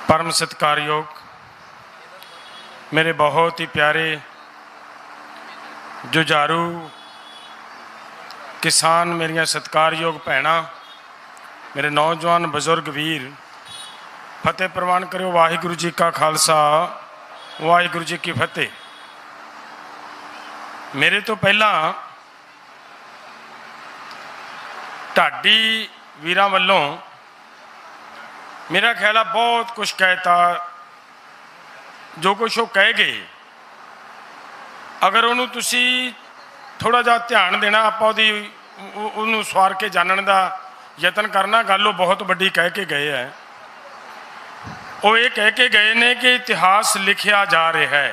परम सत्कारयोग मेरे बहुत ही प्यारे जुझारू किसान, मेरिया सत्कारयोग भैणां, मेरे नौजवान बजुर्ग वीर, फतेह प्रवान करो। वाहिगुरू जी का खालसा, वाहिगुरू जी की फतेह। मेरे तो पहला ढाडी वीरां वल्लों मेरा ख्याल है बहुत कुछ कहता, जो कुछ वो कह गए, अगर उन्होंने तुसी थोड़ा जा ध्यान देना, आप उन्होंने सवार के जानने का यतन करना, गल वो बहुत बड़ी कह के गए है। वो ये कह के गए ने कि इतिहास लिखिया जा रहा है,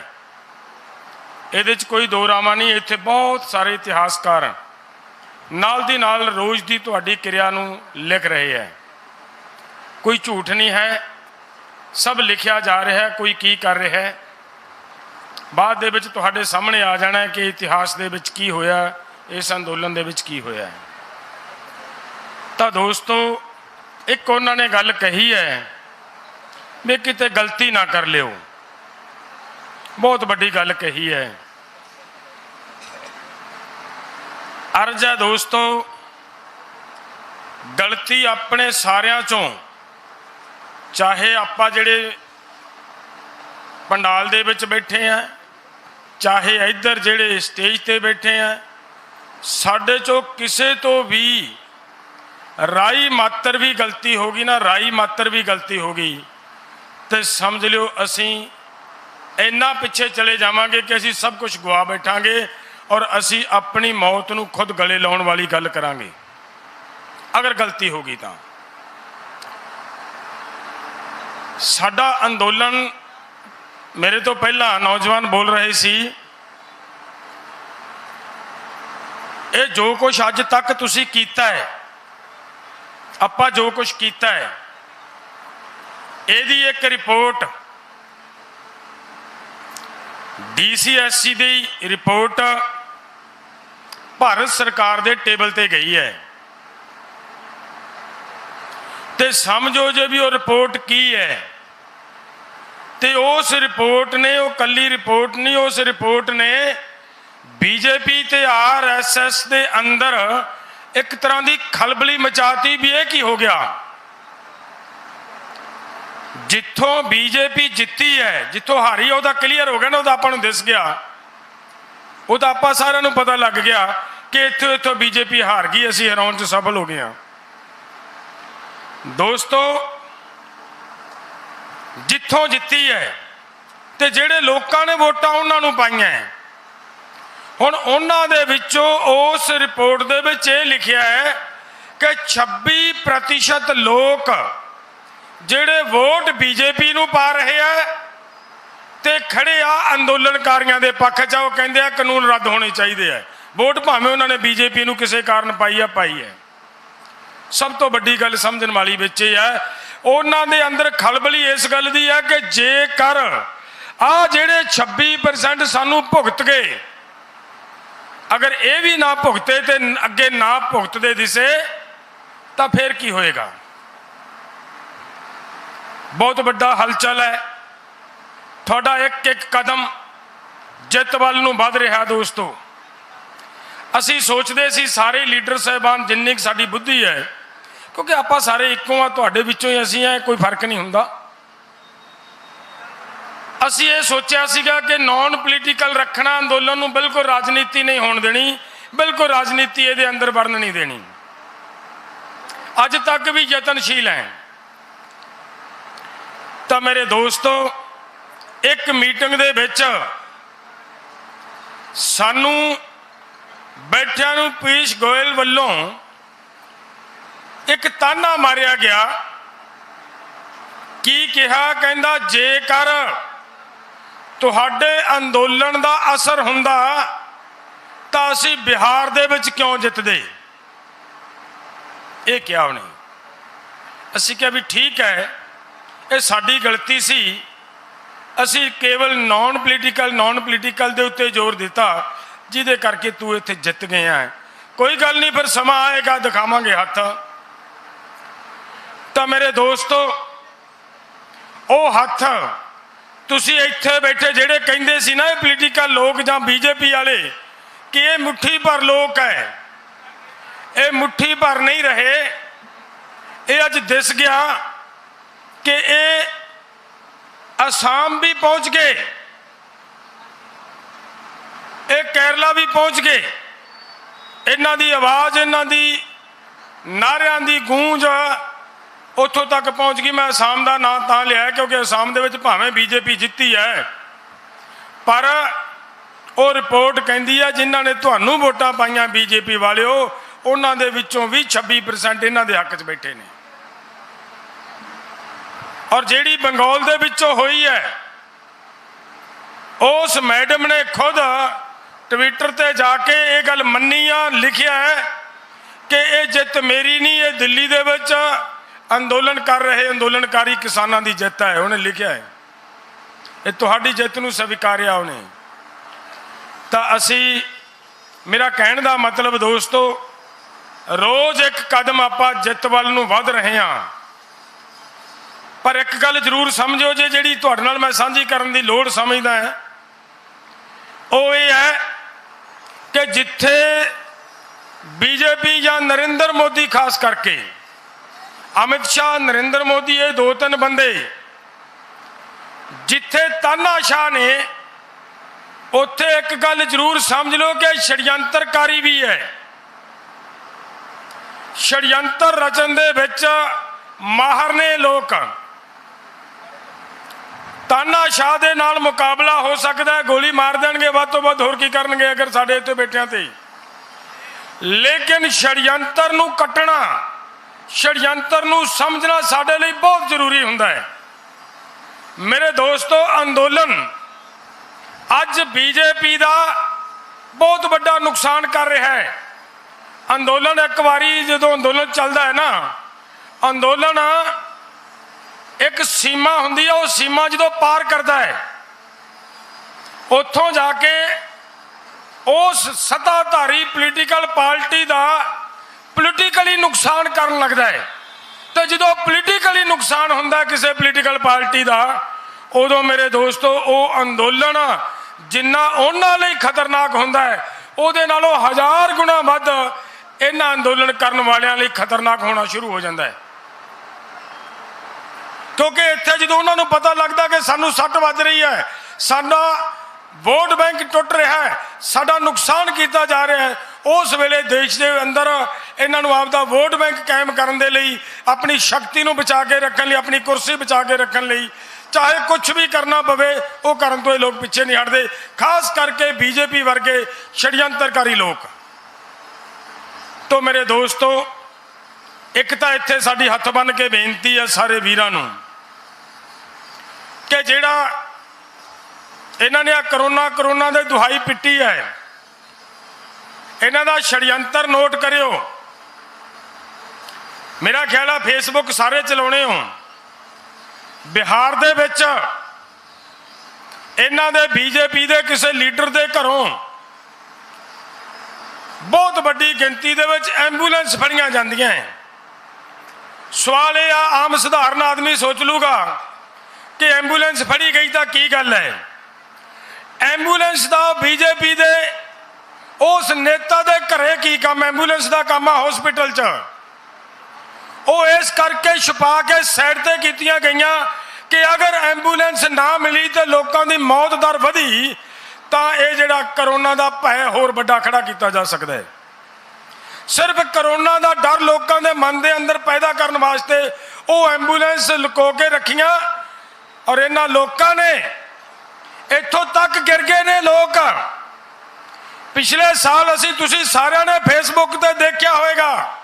ये कोई दो रामा नहीं। इत्थे बहुत सारे इतिहासकार नाल दी नाल रोज़ की तुहाडी क्रिया नूं लिख रहे हैं। कोई झूठ नहीं है, सब लिखिया जा रहा है, कोई की कर रहा है। बाद दे विच तुहाडे सामने आ जाना है कि इतिहास दे विच की होया, इस अंदोलन दे विच की होया है। तो दोस्तों, एक उन्होंने गल कही है भी किते गलती ना कर लियो, बहुत बड़ी गल कही है। अर्ज है दोस्तों, गलती अपने सारियां चों, चाहे आपां जिहड़े पंडाल दे विच बैठे हैं, चाहे इधर जिहड़े स्टेज ते बैठे हैं, साडे चों किसे तो भी राई मात्र भी गलती होगी ना, राई मात्र भी गलती होगी तो समझ लियो असी इन्ना पिछे चले जावांगे कि असी सब कुछ गवा बैठांगे और असी अपनी मौत नूं खुद गले लाउण वाली गल करांगे अगर गलती होगी तो। साडा अंदोलन, मेरे तो पहला नौजवान बोल रहे सी, ये जो कुछ अज तक तुसी कीता है, आपां जो कुछ कीता है, यदी एक रिपोर्ट DCSC की रिपोर्ट भारत सरकार के टेबल ते गई है। तो समझो जो भी वो रिपोर्ट की है, तो उस रिपोर्ट ने, वो कली रिपोर्ट नहीं, उस रिपोर्ट ने बीजेपी ते RSS के अंदर एक तरह की खलबली मचाती भी ये की हो गया। जिथों बीजेपी जित्ती है, जिथों हारी है, वह क्लीयर हो गया ना, वह आपां नूं दिस गया, वो तो आपां सारिआं नूं पता लग गया कि इत्थों इत्थों बीजेपी हार गई, असीं हराउण च सफल हो गए हैं। दोस्तों, जिथों जित्ती है ते जिहड़े लोकां ने वोटां उन्हां नूं पाईआं है, हुण उन्हां दे विचों उस रिपोर्ट दे विच इह लिखिआ है कि 26% लोक जिहड़े वोट बीजेपी नूं पा रहे हैं ते खड़े आ अंदोलनकारियों के पक्ष च, वो कहंदे आ कानून रद्द होने चाहिए है। वोट भावें उन्होंने बीजेपी नूं किसी कारण पाई है। सब तो वड्डी गल समझण वाली विच है, उन्हां दे अंदर खलबली इस गल दी है कि जेकर आ जिहड़े 26% सानू भुगत गए, अगर ये भी ना भुगते तो अगे ना भुगतते दिसे तो फिर की होएगा। बहुत बड़ा हलचल है, थोड़ा एक एक कदम जित वाल नूं वध रहा। दोस्तों, असी सोचते सी सारे लीडर साहबान जिन्नी साडी बुद्धि है, क्योंकि आपां सारे इक्को आ, तुहाडे विचों ही असीं हैं, कोई फर्क नहीं हुंदा। असी ये सोचा सीगा कि नॉन पोलीटिकल रखना, अंदोलन नूं बिल्कुल राजनीति नहीं होण देनी, बिल्कुल राजनीति इहदे अंदर वड़न नहीं देनी। अज तक भी यतनशील हैं। तो मेरे दोस्तों, एक मीटिंग दे विच सानू बैठिਆਂ नूं पीयूष गोयल वल्लों एक ताना मारिया गया। की कहा, कहंदा जेकर तुहाडे अंदोलन का असर हुंदा तां असीं बिहार दे विच क्यों जितदे। ये क्या उन्हें, असीं क्या भी ठीक है, ये साडी गलती सी, असीं केवल नॉन पोलीटिकल दे उत्ते जोर दिता जिहदे करके तू इत्थे जित गए हैं। कोई गल नहीं, फिर समा आएगा, दिखावांगे हथ। तो मेरे दोस्तों, ਉਹ ਹੱਥ ਤੁਸੀਂ ਇੱਥੇ ਬੈਠੇ ਜਿਹੜੇ ਕਹਿੰਦੇ ਸੀ ਨਾ ਇਹ ਪੋਲੀਟੀਕਲ ਲੋਕ ਜਾਂ ਬੀਜੇਪੀ ਵਾਲੇ ਕਿ ਇਹ ਮੁੱਠੀ ਭਰ ਲੋਕ ਹੈ, ਇਹ ਮੁੱਠੀ ਭਰ ਨਹੀਂ ਰਹੇ। ਇਹ ਅੱਜ ਦਿਸ ਗਿਆ ਕਿ ਇਹ ਅਸਾਮ ਵੀ ਪਹੁੰਚ ਗਏ, ਇਹ ਕੇਰਲਾ ਵੀ ਪਹੁੰਚ ਗਏ। ਇਹਨਾਂ ਦੀ ਆਵਾਜ਼, ਇਹਨਾਂ ਦੀ ਨਾਰਿਆਂ ਦੀ ਗੂੰਜ ਉੱਥੋਂ ਤੱਕ ਪਹੁੰਚ ਗਈ। ਮੈਂ ਅਸਾਮ ਦਾ ਨਾਂ ਤਾਂ ਲਿਆ ਕਿਉਂਕਿ ਅਸਾਮ ਦੇ ਵਿੱਚ ਭਾਵੇਂ ਬੀਜੇਪੀ ਜਿੱਤੀ ਹੈ, ਪਰ ਉਹ ਰਿਪੋਰਟ ਕਹਿੰਦੀ ਹੈ ਜਿਨ੍ਹਾਂ ਨੇ ਤੁਹਾਨੂੰ ਵੋਟਾਂ ਪਾਈਆਂ ਬੀਜੇਪੀ ਵਾਲਿਓ, ਉਹਨਾਂ ਦੇ ਵਿੱਚੋਂ ਵੀ 26% ਇਹਨਾਂ ਦੇ ਹੱਕ 'ਚ ਬੈਠੇ ਨੇ। ਔਰ ਜਿਹੜੀ ਬੰਗਾਲ ਦੇ ਵਿੱਚੋਂ ਹੋਈ ਹੈ, ਉਸ ਮੈਡਮ ਨੇ ਖੁਦ ਟਵਿੱਟਰ ਤੇ ਜਾ ਕੇ ਇਹ ਗੱਲ ਮੰਨੀ ਆ, ਲਿਖਿਆ ਹੈ ਕਿ ਇਹ ਜਿੱਤ ਮੇਰੀ ਨਹੀਂ, ਇਹ ਦਿੱਲੀ ਦੇ ਵਿੱਚ ਅੰਦੋਲਨ ਕਰ ਰਹੇ ਅੰਦੋਲਨਕਾਰੀ ਕਿਸਾਨਾਂ ਦੀ ਜਿੱਤ ਹੈ। ਉਹਨੇ ਲਿਖਿਆ ਹੈ ਇਹ ਤੁਹਾਡੀ ਜਿੱਤ ਨੂੰ ਸਵੀਕਾਰਿਆ ਉਹਨੇ। ਤਾਂ ਅਸੀਂ, ਮੇਰਾ ਕਹਿਣ ਦਾ ਮਤਲਬ ਦੋਸਤੋ, ਰੋਜ਼ ਇੱਕ ਕਦਮ ਆਪਾਂ ਜਿੱਤ ਵੱਲ ਨੂੰ ਵੱਧ ਰਹੇ ਹਾਂ। ਪਰ ਇੱਕ ਗੱਲ ਜ਼ਰੂਰ ਸਮਝੋ ਜੇ, ਜਿਹੜੀ ਤੁਹਾਡੇ ਨਾਲ ਮੈਂ ਸਾਂਝੀ ਕਰਨ ਦੀ ਲੋੜ ਸਮਝਦਾ ਹੈ, ਉਹ ਇਹ ਹੈ ਕਿ ਜਿੱਥੇ ਬੀਜੇਪੀ ਜਾਂ ਨਰਿੰਦਰ ਮੋਦੀ, ਖਾਸ ਕਰਕੇ ਅਮਿਤ ਸ਼ਾਹ, ਨਰਿੰਦਰ ਮੋਦੀ, ਇਹ ਦੋ ਤਿੰਨ ਬੰਦੇ ਜਿੱਥੇ ਤਾਨਾਸ਼ਾਹ ਨੇ, ਉੱਥੇ ਇੱਕ ਗੱਲ ਜ਼ਰੂਰ ਸਮਝ ਲਓ ਕਿ ਛੜਯੰਤਰਕਾਰੀ ਵੀ ਹੈ। ਛੜਯੰਤਰ ਰਚਨ ਦੇ ਵਿੱਚ ਮਾਹਰ ਨੇ ਲੋਕ। ਤਾਨਾਸ਼ਾਹ ਦੇ ਨਾਲ ਮੁਕਾਬਲਾ ਹੋ ਸਕਦਾ ਹੈ, ਗੋਲੀ ਮਾਰ ਦੇਣਗੇ, ਵੱਧ ਤੋਂ ਵੱਧ ਹੋਰ ਕੀ ਕਰਨਗੇ ਅਗਰ ਸਾਡੇ ਇੱਥੇ ਬੈਠਿਆਂ ਤੇ। ਲੇਕਿਨ ਛੜਯੰਤਰ ਨੂੰ ਕੱਟਣਾ, ਛੜਯੰਤਰ ਨੂੰ ਸਮਝਣਾ ਸਾਡੇ ਲਈ ਬਹੁਤ ਜ਼ਰੂਰੀ ਹੁੰਦਾ ਹੈ। ਮੇਰੇ ਦੋਸਤੋ, ਅੰਦੋਲਨ ਅੱਜ ਬੀਜੇਪੀ ਦਾ ਬਹੁਤ ਵੱਡਾ ਨੁਕਸਾਨ ਕਰ ਰਿਹਾ ਹੈ। ਅੰਦੋਲਨ ਇੱਕ ਵਾਰੀ ਜਦੋਂ ਅੰਦੋਲਨ ਚੱਲਦਾ ਹੈ ਨਾ, ਅੰਦੋਲਨ ਇੱਕ ਸੀਮਾ ਹੁੰਦੀ ਹੈ, ਉਹ ਸੀਮਾ ਜਦੋਂ ਪਾਰ ਕਰਦਾ ਹੈ, ਉੱਥੋਂ ਜਾ ਕੇ ਉਸ ਸੱਤਾਧਾਰੀ ਪੋਲੀਟੀਕਲ ਪਾਰਟੀ ਦਾ ਪੋਲੀਟੀਕਲੀ ਨੁਕਸਾਨ ਕਰਨ ਲੱਗਦਾ ਹੈ। ਤੇ ਜਦੋਂ ਪੋਲੀਟੀਕਲੀ ਨੁਕਸਾਨ ਹੁੰਦਾ ਕਿਸੇ ਪੋਲੀਟੀਕਲ ਪਾਰਟੀ ਦਾ, ਉਦੋਂ ਮੇਰੇ ਦੋਸਤੋ ਉਹ ਅੰਦੋਲਨ ਜਿੰਨਾ ਉਹਨਾਂ ਲਈ ਖਤਰਨਾਕ ਹੁੰਦਾ ਹੈ, ਉਹਦੇ ਨਾਲੋਂ 1000 ਗੁਣਾ ਵੱਧ ਇਹਨਾਂ ਅੰਦੋਲਨ ਕਰਨ ਵਾਲਿਆਂ ਲਈ ਖਤਰਨਾਕ ਹੋਣਾ ਸ਼ੁਰੂ ਹੋ ਜਾਂਦਾ ਹੈ। ਕਿਉਂਕਿ ਇੱਥੇ ਜਦੋਂ ਉਹਨਾਂ ਨੂੰ ਪਤਾ ਲੱਗਦਾ ਕਿ ਸਾਨੂੰ ਸੱਟ ਵੱਜ ਰਹੀ ਹੈ, ਸਾਡਾ ਵੋਟ ਬੈਂਕ ਟੁੱਟ ਰਿਹਾ ਹੈ, ਸਾਡਾ ਨੁਕਸਾਨ ਕੀਤਾ ਜਾ ਰਿਹਾ ਹੈ, ਉਸ ਵੇਲੇ ਦੇਸ਼ ਦੇ ਅੰਦਰ ਇਹਨਾਂ ਨੂੰ ਆਪਦਾ ਵੋਟ ਬੈਂਕ ਕਾਇਮ ਕਰਨ ਦੇ ਲਈ, ਆਪਣੀ ਸ਼ਕਤੀ ਨੂੰ ਬਚਾ ਕੇ ਰੱਖਣ ਲਈ, ਆਪਣੀ ਕੁਰਸੀ ਬਚਾ ਕੇ ਰੱਖਣ ਲਈ ਚਾਹੇ ਕੁਝ ਵੀ ਕਰਨਾ ਪਵੇ, ਉਹ ਕਰਨ ਤੋਂ ਇਹ ਲੋਕ ਪਿੱਛੇ ਨਹੀਂ ਹਟਦੇ। ਖਾਸ ਕਰਕੇ ਬੀਜੇਪੀ ਵਰਗੇ ਛੜਯੰਤਰਕਾਰੀ ਲੋਕ। ਤੋਂ ਮੇਰੇ ਦੋਸਤੋ, ਇੱਕ ਤਾਂ ਇੱਥੇ ਸਾਡੀ ਹੱਥ ਬੰਨ੍ਹ ਕੇ ਬੇਨਤੀ ਹੈ ਸਾਰੇ ਵੀਰਾਂ ਨੂੰ ਕਿ ਜਿਹੜਾ ਇਹਨਾਂ ਨੇ ਕਰੋਨਾ ਦੇ ਦੁਹਾਈ ਪਿੱਟੀ ਹੈ, ਇਹਨਾਂ ਦਾ ਛੜਯੰਤਰ ਨੋਟ ਕਰਿਓ। ਮੇਰਾ ਖਿਆਲ ਆ ਫੇਸਬੁੱਕ ਸਾਰੇ ਚਲਾਉਣੇ ਹੋ। ਬਿਹਾਰ ਦੇ ਵਿੱਚ ਇਹਨਾਂ ਦੇ ਬੀਜੇਪੀ ਦੇ ਕਿਸੇ ਲੀਡਰ ਦੇ ਘਰੋਂ ਬਹੁਤ ਵੱਡੀ ਗਿਣਤੀ ਦੇ ਵਿੱਚ ਐਂਬੂਲੈਂਸ ਫੜੀਆਂ ਜਾਂਦੀਆਂ। ਸਵਾਲ ਇਹ ਆ, ਆਮ ਸਧਾਰਨ ਆਦਮੀ ਸੋਚ ਲੂਗਾ ਕਿ ਐਂਬੂਲੈਂਸ ਫੜੀ ਗਈ ਤਾਂ ਕੀ ਗੱਲ ਹੈ। ਐਂਬੂਲੈਂਸ ਦਾ ਬੀਜੇਪੀ ਦੇ ਉਸ ਨੇਤਾ ਦੇ ਘਰੇ ਕੀ ਕੰਮ? ਐਂਬੂਲੈਂਸ ਦਾ ਕੰਮ ਆ ਹਸਪੀਟਲ 'ਚ। ਉਹ ਇਸ ਕਰਕੇ ਛੁਪਾ ਕੇ ਸਾਈਡ ਤੇ ਕੀਤੀਆਂ ਗਈਆਂ ਕਿ ਅਗਰ ਐਂਬੂਲੈਂਸ ਨਾ ਮਿਲੀ ਤੇ ਲੋਕਾਂ ਦੀ ਮੌਤ ਦਰ ਵਧੀ ਤਾਂ ਇਹ ਜਿਹੜਾ ਕਰੋਨਾ ਦਾ ਭੈ ਹੋਰ ਵੱਡਾ ਖੜਾ ਕੀਤਾ ਜਾ ਸਕਦਾ ਹੈ। ਸਿਰਫ ਕਰੋਨਾ ਦਾ ਡਰ ਲੋਕਾਂ ਦੇ ਮਨ ਦੇ ਅੰਦਰ ਪੈਦਾ ਕਰਨ ਵਾਸਤੇ ਉਹ ਐਂਬੂਲੈਂਸ ਲੁਕੋ ਕੇ ਰੱਖੀਆਂ। ਔਰ ਇਹਨਾਂ ਲੋਕਾਂ ਨੇ ਇੱਥੋਂ ਤੱਕ ਗਿਰ ਗਏ ਨੇ ਲੋਕ। ਪਿਛਲੇ ਸਾਲ ਤੁਸੀਂ ਸਾਰਿਆਂ ਨੇ ਫੇਸਬੁੱਕ ਤੇ ਦੇਖਿਆ ਹੋਵੇਗਾ,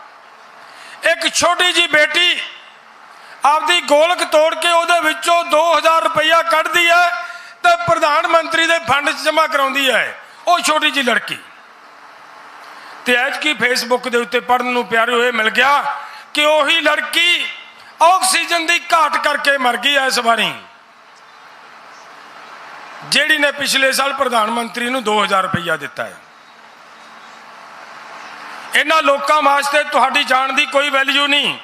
ਇੱਕ ਛੋਟੀ ਜੀ ਬੇਟੀ ਆਪਦੀ ਗੋਲਕ ਤੋੜ ਕੇ ਉਹਦੇ ਵਿੱਚੋਂ 2000 ਰੁਪਇਆ ਕੱਢਦੀ ਹੈ ਤੇ ਪ੍ਰਧਾਨ ਮੰਤਰੀ ਦੇ ਫੰਡ 'ਚ ਜਮ੍ਹਾਂ ਕਰਾਉਂਦੀ ਹੈ, ਉਹ ਛੋਟੀ ਜੀ ਲੜਕੀ। ਤੇ ਐਤਕੀ ਫੇਸਬੁੱਕ ਦੇ ਉੱਤੇ ਪੜ੍ਹਨ ਨੂੰ ਪਿਆਰੇ ਹੋਏ ਮਿਲ ਗਿਆ ਕਿ ਉਹੀ ਲੜਕੀ ਆਕਸੀਜਨ ਦੀ ਘਾਟ ਕਰਕੇ ਮਰ ਗਈ ਹੈ ਇਸ ਵਾਰੀ, ਜਿਹੜੀ ਨੇ ਪਿਛਲੇ ਸਾਲ ਪ੍ਰਧਾਨ ਮੰਤਰੀ ਨੂੰ 2000 ਰੁਪਇਆ ਦਿੱਤਾ ਹੈ। ਇਹਨਾਂ ਲੋਕਾਂ ਵਾਸਤੇ ਤੁਹਾਡੀ ਜਾਨ ਦੀ ਕੋਈ ਵੈਲਿਊ ਨਹੀਂ।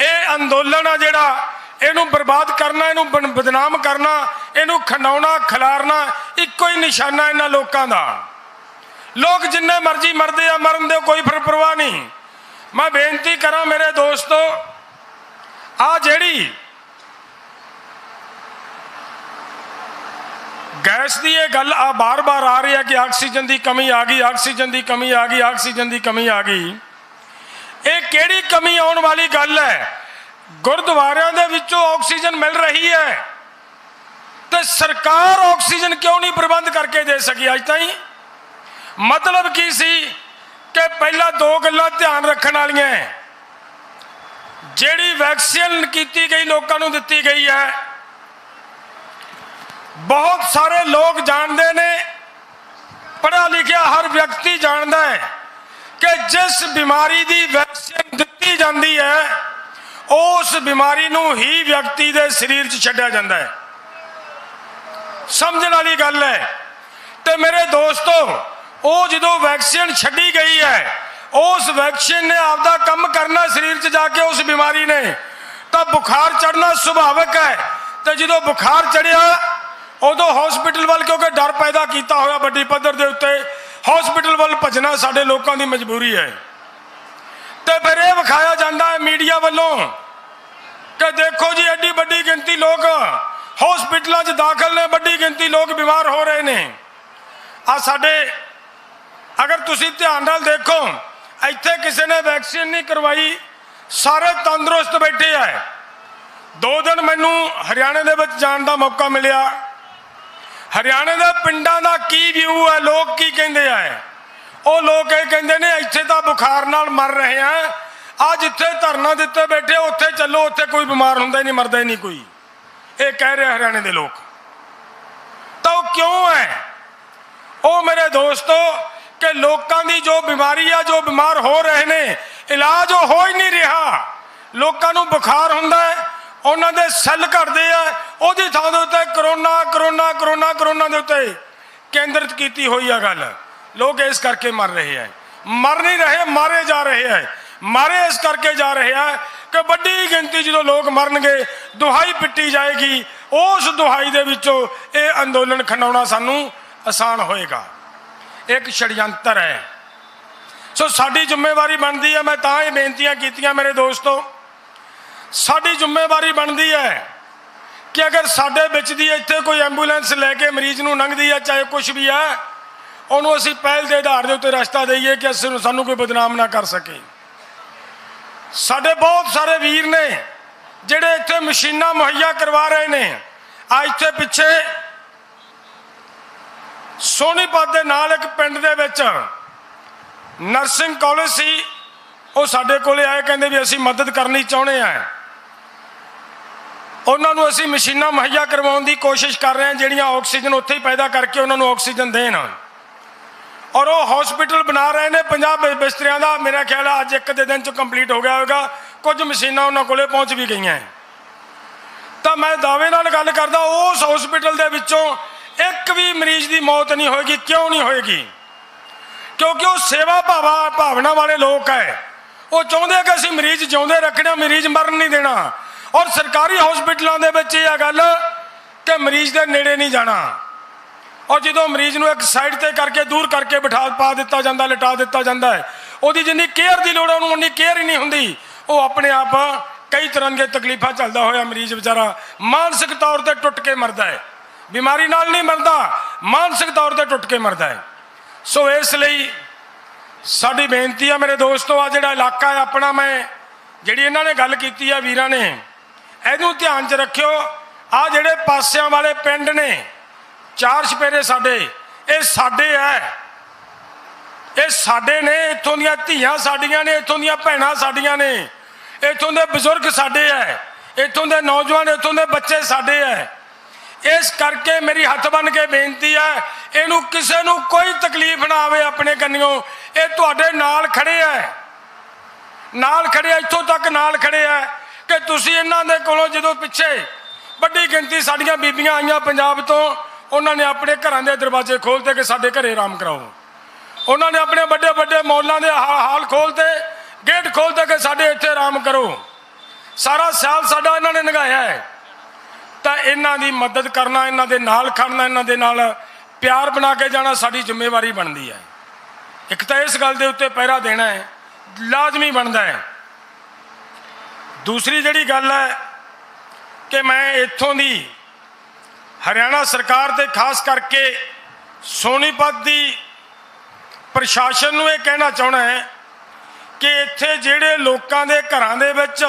ਇਹ ਅੰਦੋਲਨ ਆ ਜਿਹੜਾ, इनू बर्बाद करना, इनू बदनाम करना, इनू खंडाउना खिलारना इको ही निशाना इन्हां लोगों का। लोग जिन्ने मर्जी मरदे आ, मरन दे, कोई फिर परवाह नहीं। मैं बेनती करा मेरे दोस्तों, आ जेड़ी गैस की ये गल आ बार बार आ रही है कि ऑक्सीजन की कमी आ गई, ऑक्सीजन की कमी आ गई, ऑक्सीजन की कमी आ गई। ये केड़ी कमी आने वाली गल है? गुरुद्वारियां दे विचों ऑक्सीजन मिल रही है तो सरकार ऑक्सीजन क्यों नहीं प्रबंध करके दे सकी अज ताईं? मतलब की सी कि पहला दो गल्लां ध्यान रखने वालियां है। जिहड़ी वैक्सीन की गई लोगों को दी गई है, बहुत सारे लोग जानते ने, पढ़ा लिखा हर व्यक्ति जानता है कि जिस बीमारी की वैक्सीन दी जाती है उस बीमारी नूं ही व्यक्ति के शरीर च छड्डिया जाता है। समझने वाली गल है। तो मेरे दोस्तों, वो जो वैक्सीन छड्डी गई है, उस वैक्सीन ने आपदा कम करना शरीर च जाके उस बीमारी ने, तो बुखार चढ़ना सुभाविक है। तो जो बुखार चढ़िया उदों हॉस्पिटल वाल, क्योंकि डर पैदा किया होया बड़ी पद्धर के उत्ते, हॉस्पिटल वाल भजना साडे लोगों की मजबूरी है। तो फिर यह विखाया जाता है मीडिया वालों कि देखो जी एडी बड़ी गिनती लोग हॉस्पिटलों च दाखिल ने, बड़ी गिनती लोग बीमार हो रहे हैं। आ साडे अगर तुसी ध्यान नाल देखो, इत्थे किसी ने वैक्सीन नहीं करवाई, सारे तंदुरुस्त बैठे है। 2 दिन मैनू हरियाणे दे विच जाण दा मौका मिलिया। हरियाणे दे पिंडां दा की व्यू है, लोग की कहंदे है? ਉਹ लोग ये कहते हैं इत्थे तो बुखार नाल मर रहे हैं, आ जिथे धरना दिते बैठे उत्थे चलो, उत्थे कोई बीमार होंदा ही नहीं, मरदा ही नहीं कोई। ये कह रहे हरियाणे के लोग। तो क्यों है? वो मेरे दोस्तों कि लोगों की जो बीमारी है, जो बीमार हो रहे हैं, इलाज हो ही नहीं रहा। लोगों को बुखार होंदा है, उन्होंने सैल घटते हैं, उसकी थां दे उत्ते करोना करोना करोना करोना के उत्ते केंद्रित की हुई है गल। लोग इस करके मर रहे हैं, मर नहीं रहे, मारे जा रहे हैं। मारे इस करके जा रहे हैं कि बड़ी गिनती जो लोग मरनगे, दुहाई पिटी जाएगी, उस दुहाई दे विचों ये अंदोलन खंडाउणा सानू आसान होएगा। एक षड्यंत्र है। सो साडी जिम्मेवारी बनती है, मैं तां ये बेनतियां कीतियां मेरे दोस्तों, साडी जिम्मेवारी बनती है कि अगर साडे विच दी इत्थे कोई एंबूलेंस लैके मरीज नूं लंघदी है, चाहे कुछ भी है, उन्होंने असीं पहल के आधार के उत्ते रास्ता दईए कि सानू कोई बदनाम ना कर सके। साडे बहुत सारे वीर ने जिहड़े इत्थे मशीनां मुहैया करवा रहे हैं। आ इत्थे पिछे सोनीपत दे नाल एक पिंड दे विच नर्सिंग कॉलेज सी, वो साडे कोले आए, कहंदे भी असीं मदद करनी चाहुंदे हैं। उन्होंने असीं मशीनां मुहैया करवाउण दी कोशिश कर रहे हैं, जिहड़ियां ऑक्सीजन उत्थे ही पैदा करके उन्होंने ऑक्सीजन देण। और वो हॉस्पिटल बना रहे हैं 50 बिस्तरियां का। मेरा ख्याल है अज एक दिन च कंप्लीट हो गया होगा, कुछ मशीनां उन्होंने कोले पहुँच भी गई हैं। तो मैं दावे नाल गल करदा, उस हॉस्पिटल दे विचों एक भी मरीज की मौत नहीं होएगी। क्यों नहीं होएगी? क्योंकि वो सेवा भावना वाले लोग है। वो चाहते हैं कि असीं मरीज जिउंदे रखना, मरीज मरन नहीं देना। और सरकारी हॉस्पिटलों के विच यह गल कि मरीज के नेड़े नहीं जाना। और जो मरीज को एक साइड पर करके दूर करके बिठा पा दिता जाता, लिटा दिता जाता है, उसकी जिन्नी केयर की लोड़ है उन्होंने उन्नी केयर ही नहीं होंगी। वो अपने आप कई तरह के तकलीफा चलता होया मरीज बेचारा मानसिक तौर पर टुट के मरदा है। बीमारी नाल नहीं मरदा, मानसिक तौर पर टुट के मरदा है। सो इसलिए साडी बेनती है मेरे दोस्तों, आ जिहड़ा इलाका है अपना, मैं जिहड़ी इन्हां ने गल कीती है वीरां ने, इहनूं ध्यान च रखियो। आ जिहड़े पासियां वाले पिंड ने, 4 छपेरे साडे, ये साडे है, ये साडे ने। इत्थों दियां धीआं साडियां ने, इत्थों दियां भैणां साडियां ने, इत्थों दे बजुर्ग साडे है, इत्थों दे नौजवान, इत्थों दे बच्चे साडे है। इस करके मेरी हथ बन के बेनती है, इनू किसी नू कोई तकलीफ ना आवे अपने कन्नियों। ये तुहाडे नाल खड़े है, नाल खड़े, इत्थों तक नाल खड़े है कि तुसीं इन्हां दे कोलों जदों पिछे बड़ी गिनती साडियां बीबियां आईयां पंजाब तो, उन्होंने अपने घरों के दरवाजे खोलते कि साडे घरे आराम कराओ। उन्होंने अपने बड़े बड़े मॉलों के हाल खोलते, गेट खोलते कि साडे इत्थे आराम करो। सारा साल साडा इन्हां ने लंघाया है, तो इन्हां दी मदद करना, इन्हां दे नाल खड़ना, इन्हां दे नाल प्यार बना के जाना साडी जिम्मेवारी बनती है। एक तो इस गल दे उत्ते पहरा देना है, लाजमी बनता है। दूसरी जिहड़ी गल है कि मैं इत्थों दी हरियाणा सरकार ते खास करके सोनीपत दी प्रशासन नूं ये कहना चाहना है कि इत्थे जिहड़े लोकां दे घरां दे विच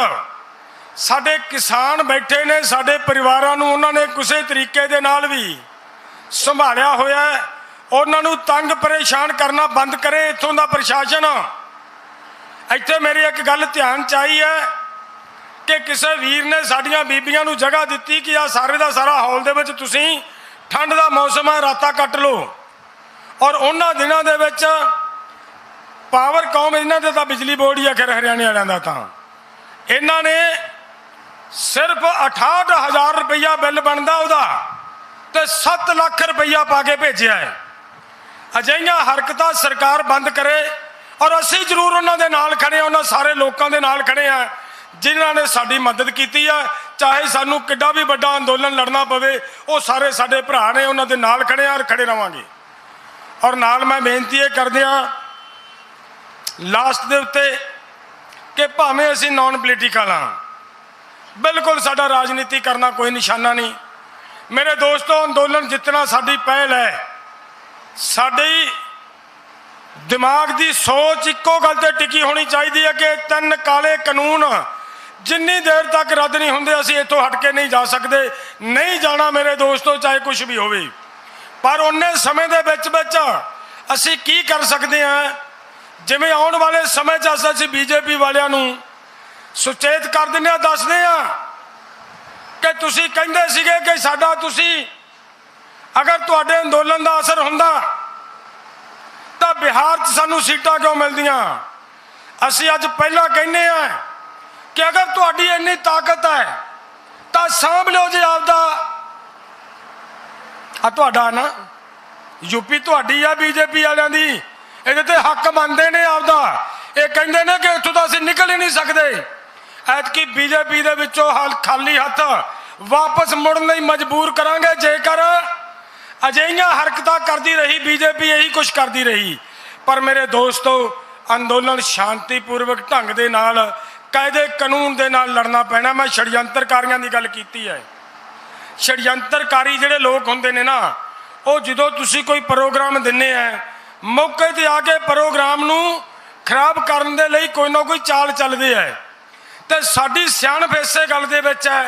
साडे किसान बैठे ने, साडे परिवारां नूं उन्हां ने किसी तरीके दे नाल भी संभालिया होया है, उन्हां नूं तंग परेशान करना बंद करे इत्थों दा प्रशासन। इत्थे मेरी एक गल ध्यान च आई है कि किसी वीर ने साडियां बीबियां नूं जगह दित्ती कि आ सारे दा सारा हॉल दे विच तुसीं ठंड दा मौसम है रातां कट लो, और उन्हां दिनां दे विच पावर कौम इन्हां दे तां बिजली बोर्ड ही आखिर हरियाणे वालियां दा तां इन्हां ने सिर्फ 68,000 रुपया बिल बनता उहदा ते 7 लाख रुपया पा के भेजिया है। अजिहियां हरकतां सरकार बंद करे, और असीं जरूर उन्हां दे नाल खड़े हैं, उन्हां सारे लोकां दे नाल खड़े हैं जिन्हां ने साडी मदद कीती है। चाहे सानू किड्डा भी बड़ा अंदोलन लड़ना पवे, वो सारे साडे भरा ने, उन्हां दे नाल खड़े हैं और खड़े रहांगे। और नाल मैं बेनती ये करदिआं लास्ट दे उत्ते कि भावें असीं नॉन पोलीटिकल हाँ, बिल्कुल साडा राजनीति करना कोई निशाना नहीं। मेरे दोस्तों, अंदोलन जितना साडी पहल है, साडी दिमाग की सोच इक्को गल ते टिकी होनी चाहिए है कि 3 काले कानून जिन्नी देर तक रद्द नहीं होंदे असीं इत्थों हट के नहीं जा सकते। नहीं जाना मेरे दोस्तों, चाहे कुछ भी होवे। पर उन्ने समय दे विच विच असीं की कर सकते हैं, जिवें आउण वाले समय च असीं बीजेपी वालियां नूं सुचेत कर दिंदे, दसदे हां कि तुसीं कहिंदे सीगे कि साडा तुसीं अगर तुहाडे अंदोलन का असर हुंदा तो बिहार च सानू सीटां क्यों मिलदियां। असीं अज पहला कहने हैं कि अगर तुहाडी इन्नी ताकत है तो सांभ लो जी आपदा। तुहाडा ना यूपी तुहाडी आ बीजेपी वालियां दी, इहदे ते हक बनदे ने आपदा। ये कहिंदे ने कि इत्थों तां असीं निकल ही नहीं सकदे। ऐतकी बीजेपी दे विचों खाली हथ वापस मुड़न लई मजबूर करांगे जेकर अजिहियां हरकतां करती रही बीजेपी, यही कुछ करती रही। पर मेरे दोस्तों, अंदोलन शांतिपूर्वक ढंग दे नाल कायदे कानून दे नाल लड़ना पैना। मैं षड्यंत्रकारियों की गल कीती है। षड्यंत्रकारी जिहड़े लोग हुंदे ने ना, वो जदों तुसीं कोई प्रोग्राम दिंदे हैं, मौके ते आके प्रोग्राम नूं खराब करन दे लई कोई ना कोई चाल चलदी है। ते साडी सियाणप इसे गल दे विच है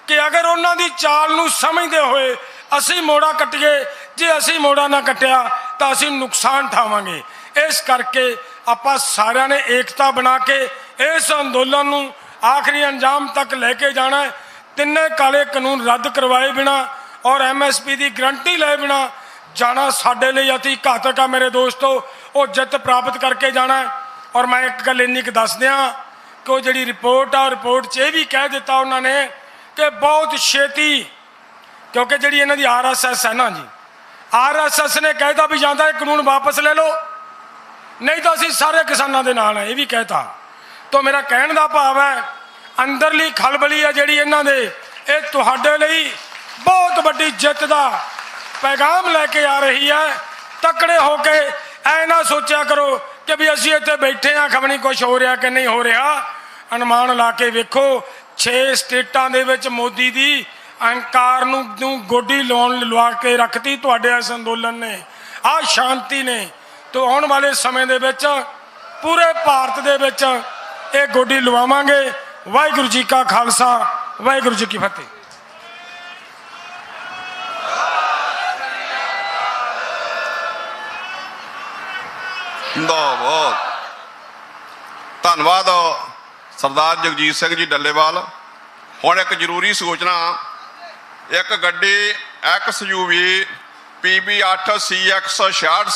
कि अगर उन्हां दी चाल नूं समझदे होए असीं मोड़ा कट्टीए, जे असीं मोड़ा ना कट्टिया तो असीं नुकसान ठावांगे। इस करके आपां सारिआं ने एकता बना के इस अंदोलन नूं आखिरी अंजाम तक लैके जाना है। तिन्ने काले कानून रद्द करवाए बिना और MSP की गारंटी ले बिना जाना साडे लई अति घातक है। मेरे दोस्तों, वो जित प्राप्त करके जाना है। और मैं एक गल इन्नी क दस दियां कि वो जिहड़ी रिपोर्ट आ, रिपोर्ट च ये भी कह दिता उन्होंने कि बहुत छेती, क्योंकि जिहड़ी इन्हां दी RSS है ना जी, RSS ने कहता भी जाता है कानून वापस ले लो, नहीं तो असीं सारे किसानों के नाल है, ये भी कहता। तो मेरा कहण दा भाव है अंदरली खलबली है जिहड़ी इन्हां दे, ये तुहाडे लई बहुत वड्डी जित दा पैगाम लैके आ रही है। तकड़े होके ऐ ना सोचा करो कि भी असीं इत्थे बैठे हाँ, खबनी कुछ हो रहा कि नहीं हो रहा। अनुमान ला के वेखो, 6 स्टेटां दे विच मोदी दी अहंकार नूं गोडी लवा के रखती तुहाडे इस अंदोलन ने, आ शांति ने। तो आने वाले समय दे विच पूरे भारत दे विच ये गोडी लवावांगे। वाहिगुरू जी का खालसा, वाहिगुरू जी की फतेह। बहुत धन्यवाद सरदार जगजीत सिंह जी डल्लेवाल। हुण एक जरूरी सूचना, एक गड्डी XUV PB8 CX 66